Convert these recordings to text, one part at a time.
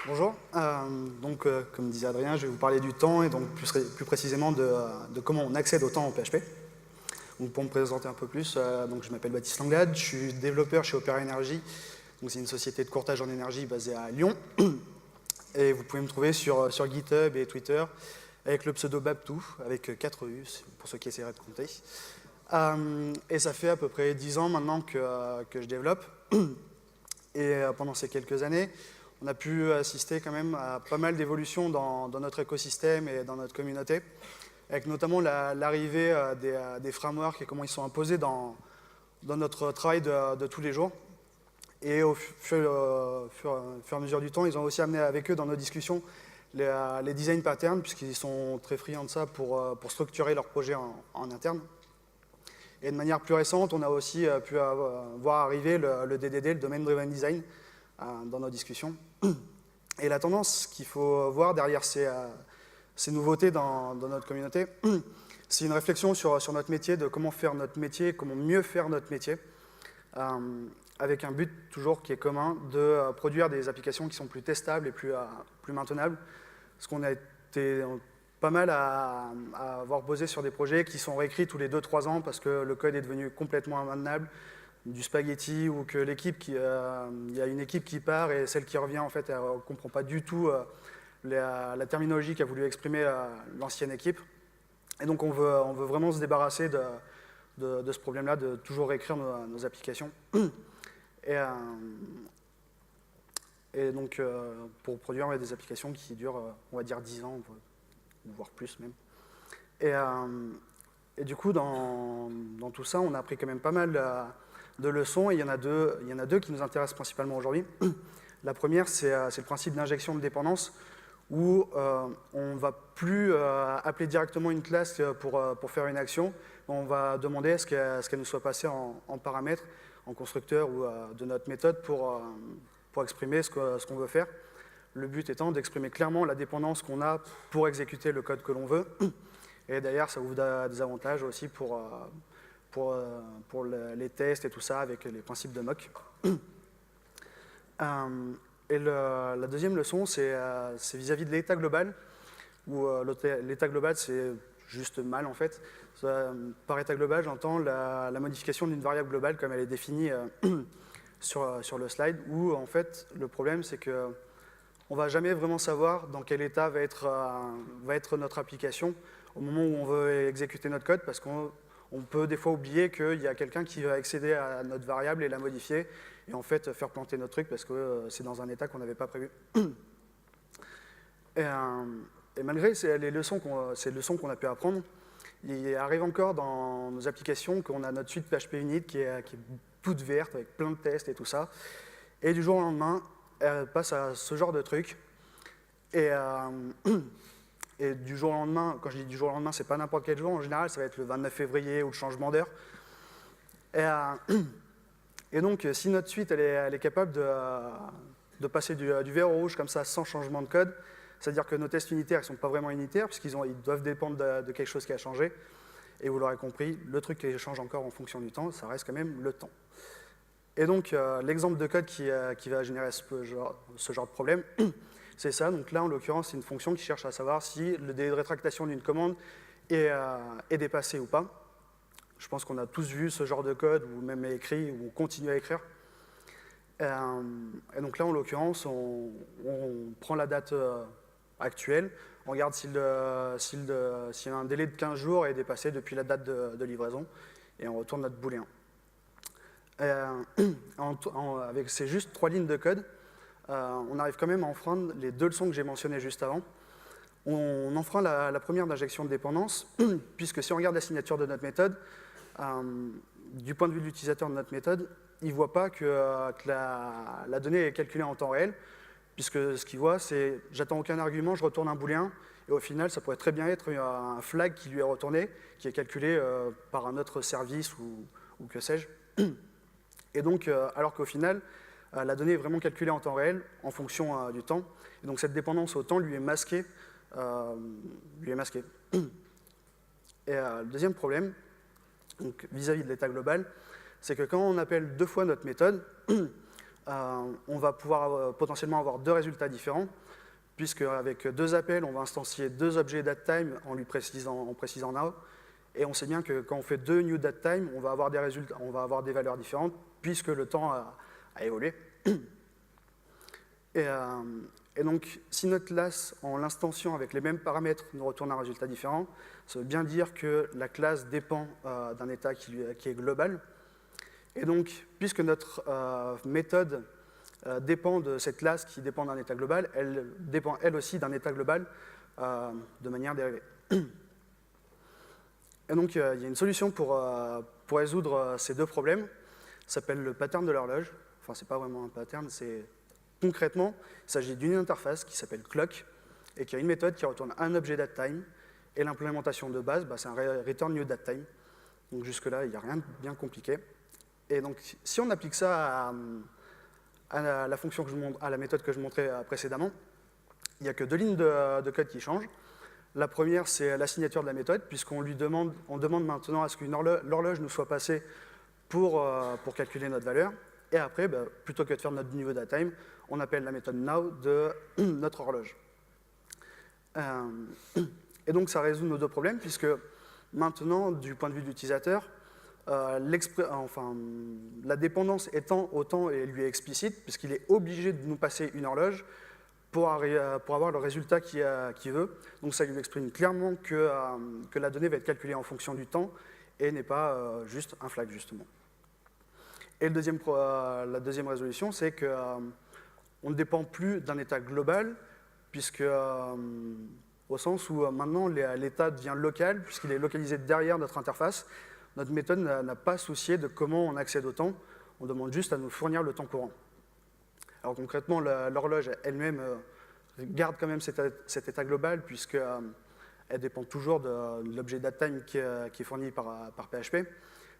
Bonjour. Comme disait Adrien, je vais vous parler du temps et donc plus précisément de comment on accède au temps en PHP. Donc, pour me présenter un peu plus, je m'appelle Baptiste Langlade, je suis développeur chez Opera Energy. C'est une société de courtage en énergie basée à Lyon. Et vous pouvez me trouver sur GitHub et Twitter avec le pseudo Babtou, avec 4 U, pour ceux qui essaieraient de compter. Et ça fait à peu près 10 ans maintenant que je développe. Et pendant ces quelques années, on a pu assister quand même à pas mal d'évolutions dans notre écosystème et dans notre communauté, avec notamment l'arrivée des frameworks et comment ils sont imposés dans notre travail de tous les jours. Et au fur et à mesure du temps, ils ont aussi amené avec eux dans nos discussions les design patterns, puisqu'ils sont très friands de ça pour structurer leurs projets en interne. Et de manière plus récente, on a aussi pu voir arriver le DDD, le Domain Driven Design, dans nos discussions. Et la tendance qu'il faut voir derrière ces nouveautés dans notre communauté, c'est une réflexion sur notre métier, de comment faire notre métier, comment mieux faire notre métier, avec un but toujours qui est commun, de produire des applications qui sont plus testables et plus maintenables. Parce qu'on a été pas mal à avoir bossé sur des projets qui sont réécrits tous les 2-3 ans parce que le code est devenu complètement immaintenable, du spaghetti, ou que il y a une équipe qui part et celle qui revient, en fait, elle ne comprend pas du tout la terminologie qu'a voulu exprimer l'ancienne équipe. Et donc on veut vraiment se débarrasser de ce problème-là, de toujours réécrire nos applications. Et donc pour produire des applications qui durent, on va dire, 10 ans, voire plus même. Et du coup, dans tout ça, on a appris quand même pas mal de leçons, et il y en a deux qui nous intéressent principalement aujourd'hui. La première, c'est le principe d'injection de dépendance, où on ne va plus appeler directement une classe pour faire une action. On va demander à ce qu'elle nous soit passée en paramètres, en constructeur ou de notre méthode pour exprimer ce qu'on veut faire. Le but étant d'exprimer clairement la dépendance qu'on a pour exécuter le code que l'on veut. Et d'ailleurs, ça ouvre des avantages aussi pour les tests et tout ça, avec les principes de mock. Et la deuxième leçon, c'est vis-à-vis de l'état global, où l'état global, c'est juste mal, en fait. Par état global, j'entends la modification d'une variable globale comme elle est définie sur le slide, où, en fait, le problème, c'est que on ne va jamais vraiment savoir dans quel état va être notre application au moment où on veut exécuter notre code, parce qu'on peut des fois oublier qu'il y a quelqu'un qui va accéder à notre variable et la modifier, et en fait faire planter notre truc parce que c'est dans un état qu'on n'avait pas prévu. Et malgré ces leçons qu'on a pu apprendre, il arrive encore dans nos applications qu'on a notre suite PHP Unit qui est toute verte, avec plein de tests et tout ça, et du jour au lendemain, elle passe à ce genre de truc. Et du jour au lendemain, quand je dis du jour au lendemain, c'est pas n'importe quel jour, en général, ça va être le 29 février ou le changement d'heure. Et donc, si notre suite elle est capable de passer du vert au rouge comme ça, sans changement de code, c'est-à-dire que nos tests unitaires ne sont pas vraiment unitaires, puisqu'ils doivent dépendre de quelque chose qui a changé. Et vous l'aurez compris, le truc qui change encore en fonction du temps, ça reste quand même le temps. Et donc, l'exemple de code qui va générer ce genre de problème, c'est ça. Donc là, en l'occurrence, c'est une fonction qui cherche à savoir si le délai de rétractation d'une commande est dépassé ou pas. Je pense qu'on a tous vu ce genre de code, ou même écrit, ou on continue à écrire. Et donc là, en l'occurrence, on prend la date actuelle, on regarde si un délai de 15 jours est dépassé depuis la date de livraison, et on retourne notre booléen. Avec ces juste 3 lignes de code, on arrive quand même à enfreindre les 2 leçons que j'ai mentionnées juste avant. On enfreint la première d'injection de dépendance, puisque si on regarde la signature de notre méthode, du point de vue de l'utilisateur de notre méthode, il ne voit pas que la donnée est calculée en temps réel, puisque ce qu'il voit, c'est j'attends aucun argument, je retourne un booléen, et au final, ça pourrait très bien être un flag qui lui est retourné, qui est calculé par un autre service ou que sais-je. Et donc, alors qu'au final, la donnée est vraiment calculée en temps réel, en fonction du temps. Et donc cette dépendance au temps lui est masquée. Et le deuxième problème, vis-à-vis de l'état global, c'est que quand on appelle 2 fois notre méthode, on va pouvoir potentiellement avoir deux résultats différents, puisque avec deux appels, on va instancier deux objets datetime en précisant now. Et on sait bien que quand on fait deux new datetime, on va avoir des résultats, on va avoir des valeurs différentes, puisque le temps a évolué. Et donc, si notre classe, en l'instanciant avec les mêmes paramètres, nous retourne un résultat différent, ça veut bien dire que la classe dépend d'un état qui est global. Et donc, puisque notre méthode dépend de cette classe qui dépend d'un état global, elle dépend elle aussi d'un état global de manière dérivée. Et donc, il y a une solution pour résoudre ces deux problèmes. Ça s'appelle le pattern de l'horloge. Enfin, c'est pas vraiment un pattern, c'est concrètement, il s'agit d'une interface qui s'appelle clock et qui a une méthode qui retourne un objet datetime. Et l'implémentation de base, c'est un return new datetime. Donc jusque-là, il n'y a rien de bien compliqué. Et donc, si on applique ça à la fonction que à la méthode que je montrais précédemment, il n'y a que deux lignes de code qui changent. La première, c'est la signature de la méthode, puisqu'on demande maintenant à ce qu'une l'horloge nous soit passée pour calculer notre valeur. Et après, plutôt que de faire notre niveau datetime, on appelle la méthode now de notre horloge. Et donc, ça résout nos deux problèmes, puisque maintenant, du point de vue de l'utilisateur, la dépendance étant au temps et lui est explicite, puisqu'il est obligé de nous passer une horloge pour avoir le résultat qu'il veut. Donc ça lui exprime clairement que la donnée va être calculée en fonction du temps et n'est pas juste un flag, justement. Et la deuxième résolution, c'est qu'on ne dépend plus d'un état global, puisque, au sens où maintenant l'état devient local, puisqu'il est localisé derrière notre interface. Notre méthode n'a pas soucié de comment on accède au temps, on demande juste à nous fournir le temps courant. Alors concrètement, l'horloge elle-même garde quand même cet état global, puisqu'elle dépend toujours de l'objet datetime qui est fourni par PHP,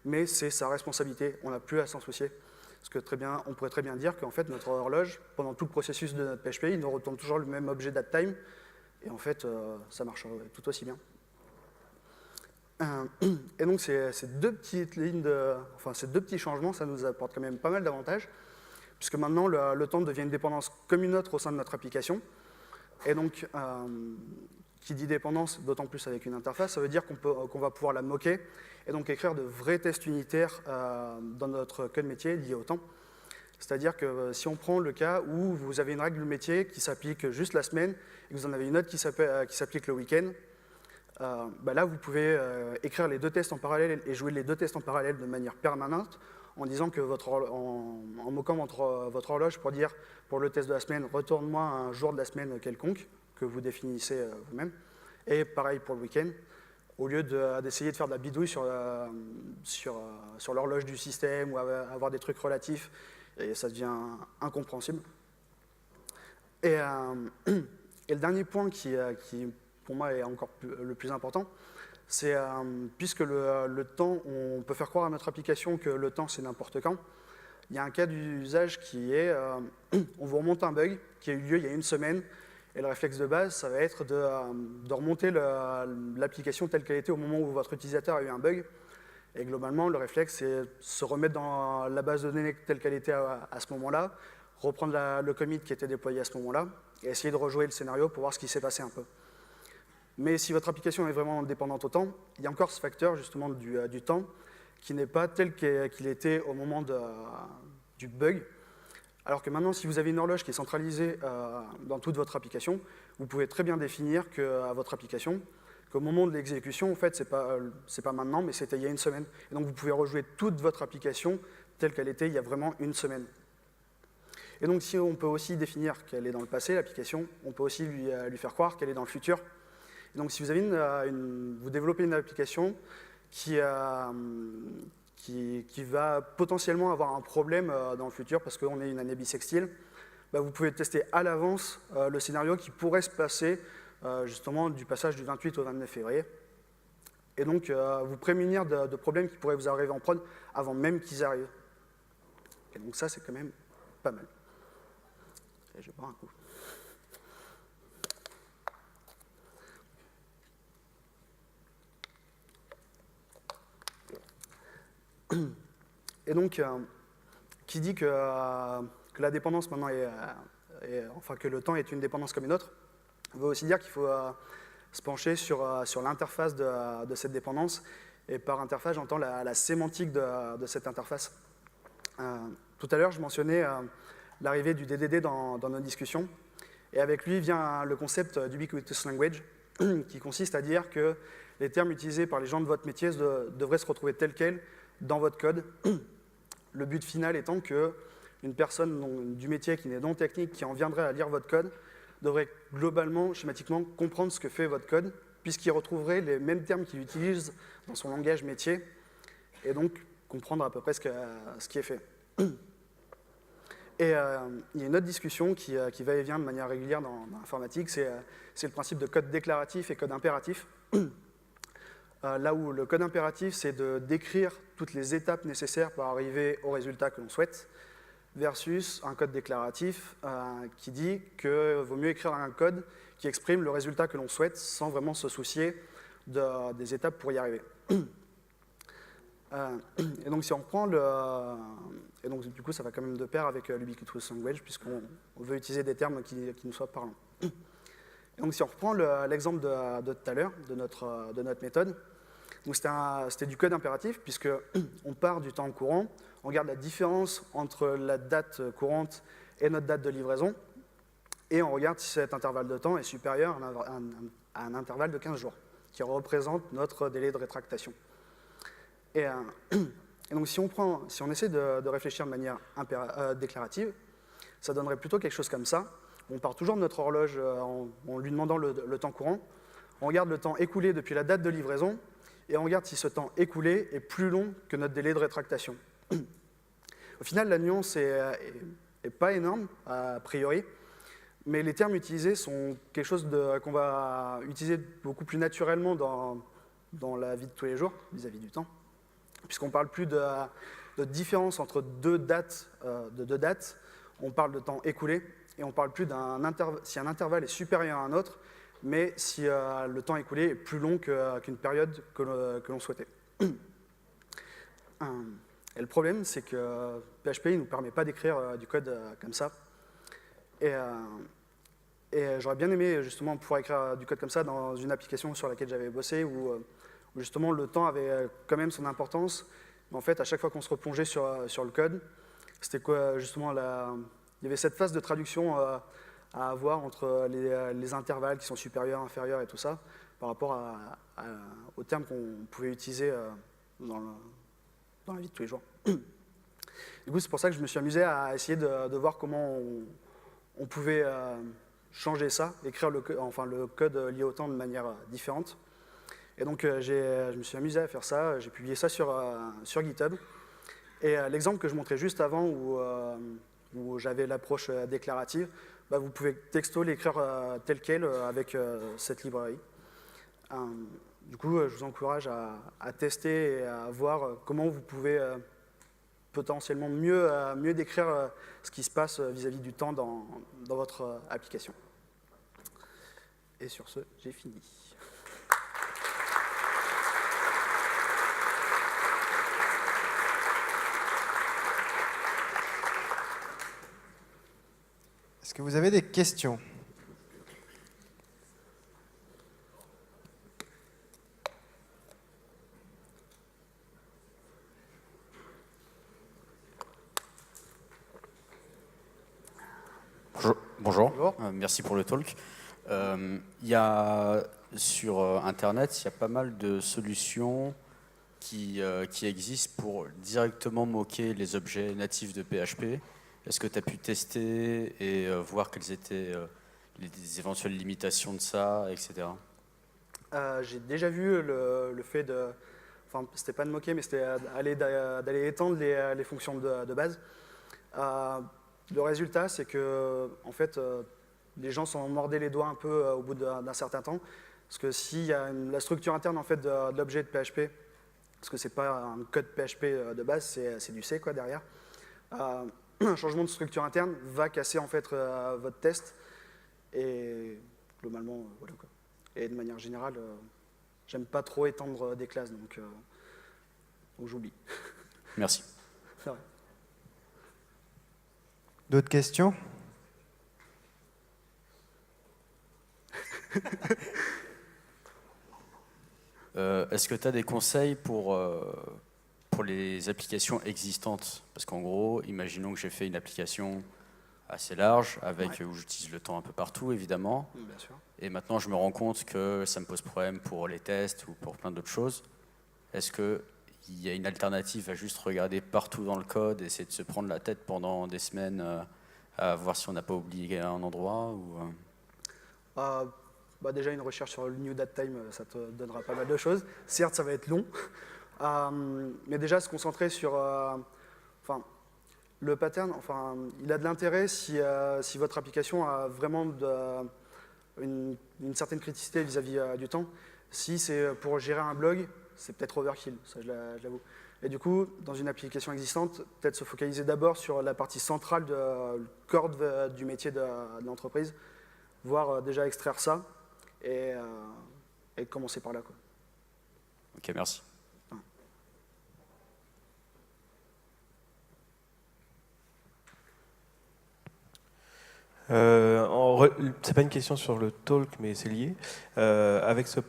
mais c'est sa responsabilité, on n'a plus à s'en soucier. Parce que on pourrait très bien dire qu'en fait, notre horloge, pendant tout le processus de notre PHP, il nous retourne toujours le même objet datetime, et en fait, ça marche tout aussi bien. Et donc, ces deux petits changements, ça nous apporte quand même pas mal d'avantages, puisque maintenant, le temps devient une dépendance comme une autre au sein de notre application. Et donc, qui dit dépendance, d'autant plus avec une interface, ça veut dire qu'on va pouvoir la moquer et donc écrire de vrais tests unitaires dans notre code métier lié au temps. C'est-à-dire que si on prend le cas où vous avez une règle métier qui s'applique juste la semaine et que vous en avez une autre qui s'applique le week-end, là, vous pouvez écrire les deux tests en parallèle et jouer les deux tests en parallèle de manière permanente en disant que en moquant votre horloge pour dire pour le test de la semaine, retourne-moi un jour de la semaine quelconque que vous définissez vous-même. Et pareil pour le week-end, au lieu d'essayer de faire de la bidouille sur l'horloge du système ou avoir des trucs relatifs, et ça devient incompréhensible. Et le dernier point qui pour moi est encore le plus important, c'est puisque le temps, on peut faire croire à notre application que le temps c'est n'importe quand, il y a un cas d'usage qui est, on vous remonte un bug qui a eu lieu il y a une semaine, et le réflexe de base, ça va être de remonter l'application telle qu'elle était au moment où votre utilisateur a eu un bug. Et globalement, le réflexe, c'est se remettre dans la base de données telle qu'elle était à ce moment-là, reprendre le commit qui était déployé à ce moment-là, et essayer de rejouer le scénario pour voir ce qui s'est passé un peu. Mais si votre application est vraiment dépendante au temps, il y a encore ce facteur justement du temps qui n'est pas tel qu'il était au moment du bug. Alors que maintenant, si vous avez une horloge qui est centralisée dans toute votre application, vous pouvez très bien définir à votre application qu'au moment de l'exécution, en fait, c'est pas maintenant, mais c'était il y a une semaine. Et donc, vous pouvez rejouer toute votre application telle qu'elle était il y a vraiment une semaine. Et donc, si on peut aussi définir qu'elle est dans le passé, l'application, on peut aussi lui faire croire qu'elle est dans le futur. Et donc, si vous avez vous développez une application qui va potentiellement avoir un problème dans le futur parce qu'on est une année bissextile, vous pouvez tester à l'avance le scénario qui pourrait se passer justement du passage du 28 au 29 février. Et donc, vous prémunir de problèmes qui pourraient vous arriver en prod avant même qu'ils arrivent. Et donc ça, c'est quand même pas mal. Et je vais boire un coup. Et donc, qui dit que que la dépendance maintenant enfin que le temps est une dépendance comme une autre, veut aussi dire qu'il faut se pencher sur l'interface de cette dépendance. Et par interface, j'entends la sémantique de cette interface. Tout à l'heure, je mentionnais l'arrivée du DDD dans nos discussions. Et avec lui vient le concept d'ubiquitous language, qui consiste à dire que les termes utilisés par les gens de votre métier devraient se retrouver tels quels dans votre code. Le but final étant qu'une personne du métier qui n'est non technique, qui en viendrait à lire votre code, devrait globalement, schématiquement, comprendre ce que fait votre code, puisqu'il retrouverait les mêmes termes qu'il utilise dans son langage métier, et donc comprendre à peu près ce qui est fait. Et il y a une autre discussion qui va et vient de manière régulière dans l'informatique, c'est le principe de code déclaratif et code impératif. Là où le code impératif, c'est de décrire toutes les étapes nécessaires pour arriver au résultat que l'on souhaite, versus un code déclaratif qui dit qu'il vaut mieux écrire un code qui exprime le résultat que l'on souhaite sans vraiment se soucier des étapes pour y arriver. Et donc si on reprend et donc du coup ça va quand même de pair avec l'ubiquitous language puisqu'on veut utiliser des termes qui nous soient parlants. Et donc si on reprend l'exemple de tout à l'heure, de notre méthode, c'était du code impératif puisqu'on part du temps courant, on regarde la différence entre la date courante et notre date de livraison, et on regarde si cet intervalle de temps est supérieur à un intervalle de 15 jours, qui représente notre délai de rétractation. Et donc si on essaie de réfléchir de manière déclarative, ça donnerait plutôt quelque chose comme ça. On part toujours de notre horloge en lui demandant le temps courant, on regarde le temps écoulé depuis la date de livraison, et on regarde si ce temps écoulé est plus long que notre délai de rétractation. Au final, la nuance n'est pas énorme, a priori, mais les termes utilisés sont quelque chose qu'on va utiliser beaucoup plus naturellement dans la vie de tous les jours, vis-à-vis du temps, puisqu'on ne parle plus de différence entre deux dates, on parle de temps écoulé, et on ne parle plus si un intervalle est supérieur à un autre, mais si le temps écoulé est plus long qu'une période que l'on souhaitait. Et le problème, c'est que PHP ne nous permet pas d'écrire du code comme ça. Et j'aurais bien aimé justement pouvoir écrire du code comme ça dans une application sur laquelle j'avais bossé, où justement le temps avait quand même son importance. Mais en fait, à chaque fois qu'on se replongeait sur le code, c'était quoi justement il y avait cette phase de traduction à avoir entre les intervalles qui sont supérieurs, inférieurs et tout ça, par rapport aux termes qu'on pouvait utiliser dans la vie de tous les jours. Du coup, c'est pour ça que je me suis amusé à essayer de voir comment on pouvait changer ça, écrire le code lié au temps de manière différente. Et donc, je me suis amusé à faire ça. J'ai publié ça sur GitHub. Et l'exemple que je montrais juste avant, où j'avais l'approche déclarative, vous pouvez texto l'écrire tel quel avec cette librairie. Du coup, je vous encourage à tester et à voir comment vous pouvez potentiellement mieux décrire ce qui se passe vis-à-vis du temps dans votre application. Et sur ce, j'ai fini. Est-ce que vous avez des questions ? Bonjour. Merci pour le talk. Sur Internet, il y a pas mal de solutions qui existent pour directement moquer les objets natifs de PHP. Est-ce que tu as pu tester et voir quelles étaient les éventuelles limitations de ça, etc. J'ai déjà vu le fait de... Enfin, c'était pas de moquer, mais c'était d'aller étendre les fonctions de base. Le résultat, c'est que, en fait, les gens s'en mordaient les doigts un peu au bout d'un certain temps. Parce que s'il y a la structure interne en fait, de l'objet de PHP, parce que c'est pas un code PHP de base, c'est du C quoi, derrière, un changement de structure interne va casser en fait, votre test. Et globalement, voilà quoi. Et de manière générale, j'aime pas trop étendre des classes, donc j'oublie. Merci. C'est vrai. D'autres questions? Est-ce que tu as des conseils pour les applications existantes? Parce qu'en gros, imaginons que j'ai fait une application assez large, avec, où j'utilise le temps un peu partout, évidemment. Bien sûr. Et maintenant, je me rends compte que ça me pose problème pour les tests ou pour plein d'autres choses. Est-ce qu'il y a une alternative à juste regarder partout dans le code, essayer de se prendre la tête pendant des semaines à voir si on n'a pas oublié un endroit Déjà, une recherche sur le new date time, ça te donnera pas mal de choses. Certes, ça va être long, mais déjà se concentrer sur... le pattern, il a de l'intérêt si votre application a vraiment une certaine criticité vis-à-vis du temps. Si c'est pour gérer un blog, c'est peut-être overkill, ça je l'avoue. Et du coup, dans une application existante, peut-être se focaliser d'abord sur la partie centrale, le corps du métier de l'entreprise, voire déjà extraire ça et commencer par là, quoi. Ok, merci. C'est pas une question sur le talk, mais c'est lié. Avec ce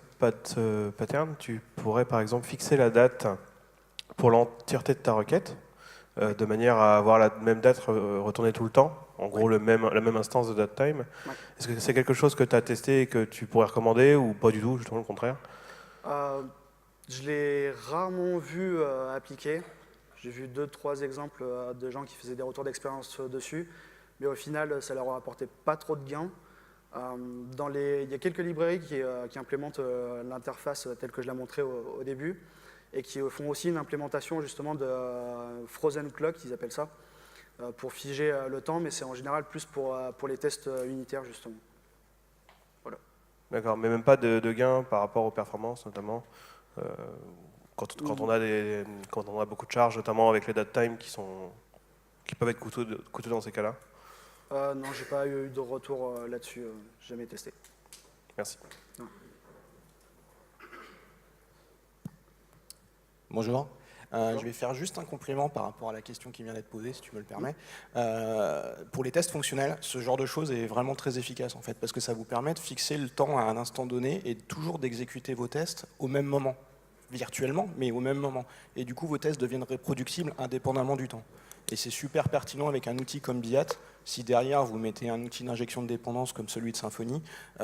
pattern, tu pourrais par exemple fixer la date pour l'entièreté de ta requête, de manière à avoir la même date retournée tout le temps, en gros la même instance de date time. Ouais. Est-ce que c'est quelque chose que tu as testé et que tu pourrais recommander ou pas du tout, justement le contraire? Je l'ai rarement vu appliqué. J'ai vu 2-3 exemples de gens qui faisaient des retours d'expérience dessus. Mais au final, ça leur a apporté pas trop de gains. Il y a quelques librairies qui implémentent l'interface telle que je l'ai montré au début et qui font aussi une implémentation justement de frozen clock, ils appellent ça, pour figer le temps, mais c'est en général plus pour les tests unitaires justement. Voilà. D'accord, mais même pas de gains par rapport aux performances notamment quand on a beaucoup de charges, notamment avec les date time qui peuvent être coûteux dans ces cas-là? Non, j'ai pas eu de retour là-dessus, jamais testé. Merci. Non. Bonjour. Je vais faire juste un complément par rapport à la question qui vient d'être posée, si tu me le permets. Pour les tests fonctionnels, ce genre de choses est vraiment très efficace en fait, parce que ça vous permet de fixer le temps à un instant donné et toujours d'exécuter vos tests au même moment, virtuellement, mais au même moment. Et du coup, vos tests deviennent reproductibles indépendamment du temps. Et c'est super pertinent avec un outil comme BIAT. Si derrière vous mettez un outil d'injection de dépendance comme celui de Symfony,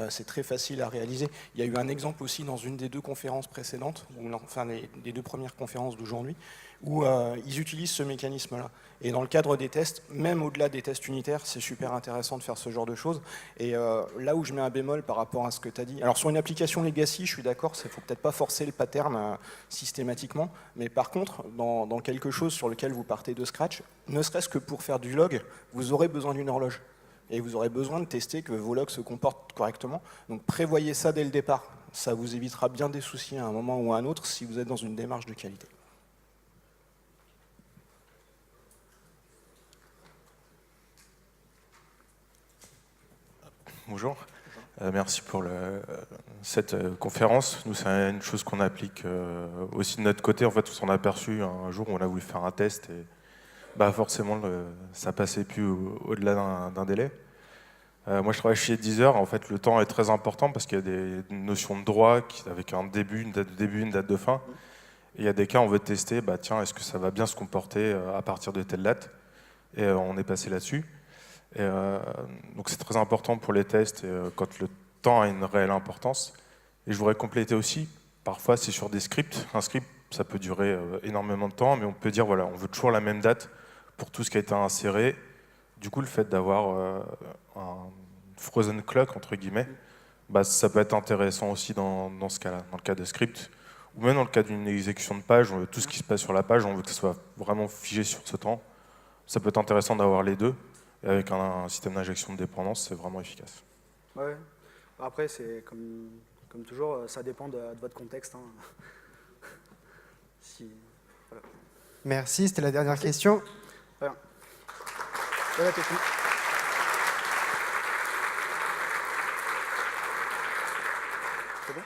c'est très facile à réaliser. Il y a eu un exemple aussi dans une des deux conférences précédentes, enfin les deux premières conférences d'aujourd'hui, où ils utilisent ce mécanisme-là. Et dans le cadre des tests, même au-delà des tests unitaires, c'est super intéressant de faire ce genre de choses. Et là où je mets un bémol par rapport à ce que tu as dit, alors sur une application legacy, je suis d'accord, il ne faut peut-être pas forcer le pattern systématiquement, mais par contre, dans quelque chose sur lequel vous partez de scratch, ne serait-ce que pour faire du log, vous aurez besoin d'une horloge. Et vous aurez besoin de tester que vos logs se comportent correctement. Donc prévoyez ça dès le départ. Ça vous évitera bien des soucis à un moment ou à un autre si vous êtes dans une démarche de qualité. Bonjour, merci pour cette conférence. Nous, c'est une chose qu'on applique aussi de notre côté. En fait, on s'en a aperçu un jour où on a voulu faire un test et forcément, ça passait plus au-delà d'un délai. Moi, je travaille chez Deezer. En fait, le temps est très important parce qu'il y a des notions de droit avec un début, une date de début, une date de fin. Et il y a des cas, on veut tester, tiens, est-ce que ça va bien se comporter à partir de telle date? Et on est passé là-dessus. Donc c'est très important pour les tests quand le temps a une réelle importance. Et je voudrais compléter aussi, parfois c'est sur des scripts. Un script, ça peut durer énormément de temps, mais on peut dire, voilà, on veut toujours la même date pour tout ce qui a été inséré. Du coup, le fait d'avoir un frozen clock, entre guillemets, ça peut être intéressant aussi dans ce cas-là, dans le cas de script, ou même dans le cas d'une exécution de page, tout ce qui se passe sur la page, on veut que ce soit vraiment figé sur ce temps. Ça peut être intéressant d'avoir les deux. Et avec un système d'injection de dépendance, c'est vraiment efficace. Ouais. Après, c'est comme toujours, ça dépend de votre contexte. Hein. Voilà. Merci, c'était la dernière question. Voilà. Voilà, question. C'est bon ?